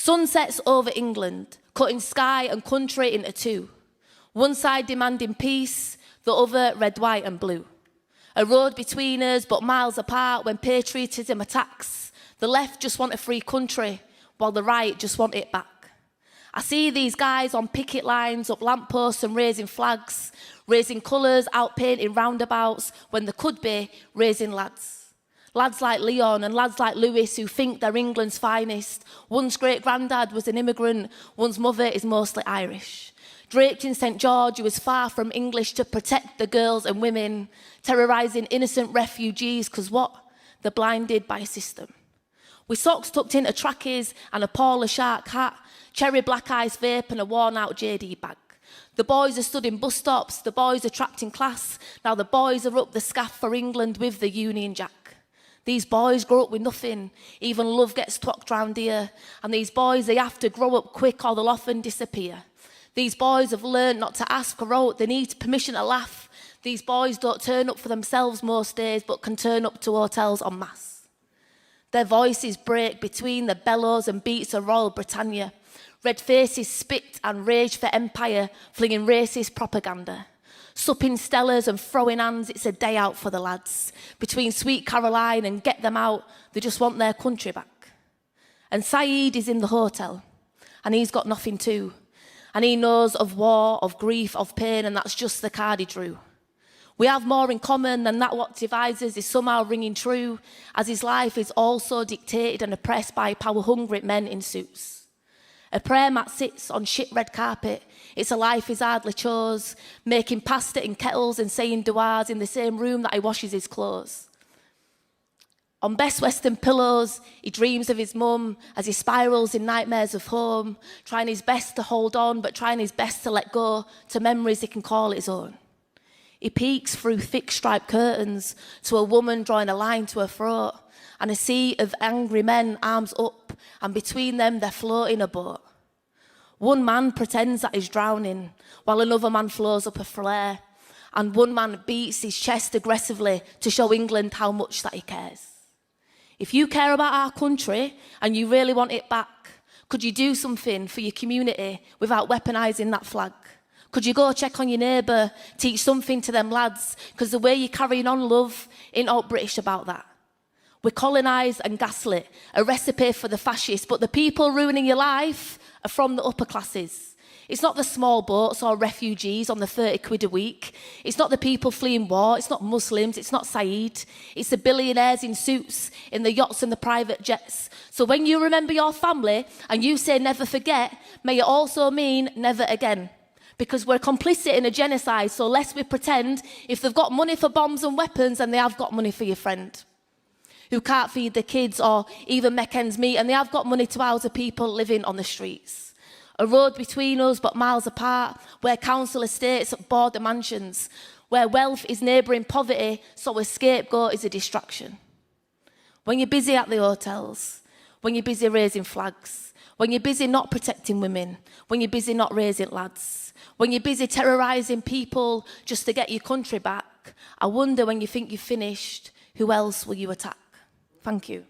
Sunsets over England, cutting sky and country into two. One side demanding peace, the other red, white and blue. A road between us, but miles apart when patriotism attacks. The left just want a free country, while the right just want it back. I see these guys on picket lines, up lampposts and raising flags, raising colours, out painting roundabouts, when there could be raising lads. Lads like Leon and lads like Lewis who think they're England's finest. One's great-granddad was an immigrant, one's mother is mostly Irish. Draped in St George, who was far from English to protect the girls and women, terrorising innocent refugees, because what? They're blinded by a system. With socks tucked into trackies and a Paula Shark hat, cherry black ice vape and a worn-out JD bag. The boys are stood in bus stops, the boys are trapped in class, now the boys are up the scaff for England with the Union Jack. These boys grow up with nothing, even love gets twacked round here, and these boys, they have to grow up quick or they'll often disappear. These boys have learned not to ask or out, they need permission to laugh. These boys don't turn up for themselves most days, but can turn up to hotels en masse. Their voices break between the bellows and beats of Royal Britannia. Red faces spit and rage for empire, flinging racist propaganda. Supping Stellas and throwing hands, it's a day out for the lads. Between Sweet Caroline and Get Them Out, they just want their country back. And Saeed is in the hotel, and he's got nothing too. And he knows of war, of grief, of pain, and that's just the card he drew. We have more in common than that what divides us is somehow ringing true, as his life is also dictated and oppressed by power-hungry men in suits. A prayer mat sits on shit red carpet. It's a life he's hardly chose, making pasta in kettles and saying du'as in the same room that he washes his clothes. On Best Western pillows, he dreams of his mum as he spirals in nightmares of home, trying his best to hold on, but trying his best to let go to memories he can call his own. He peeks through thick striped curtains to a woman drawing a line to her throat, and a sea of angry men, arms up, and between them they're floating a boat. One man pretends that he's drowning, while another man flows up a flare, and one man beats his chest aggressively to show England how much that he cares. If you care about our country and you really want it back, could you do something for your community without weaponising that flag? Could you go check on your neighbour, teach something to them lads? Because the way you're carrying on, love, ain't all British about that. We're colonised and gaslit, a recipe for the fascists, but the people ruining your life are from the upper classes. It's not the small boats or refugees on the 30 quid a week. It's not the people fleeing war. It's not Muslims. It's not Saeed. It's the billionaires in suits, in the yachts and the private jets. So when you remember your family and you say never forget, may it also mean never again. Because we're complicit in a genocide, so lest we pretend if they've got money for bombs and weapons, and they have got money for your friend who can't feed their kids or even make ends meet, and they have got money to house the people living on the streets. A road between us but miles apart, where council estates border mansions, where wealth is neighbouring poverty, so a scapegoat is a distraction. When you're busy at the hotels, when you're busy raising flags, when you're busy not protecting women, when you're busy not raising lads, when you're busy terrorising people just to get your country back, I wonder when you think you've finished, who else will you attack? Thank you.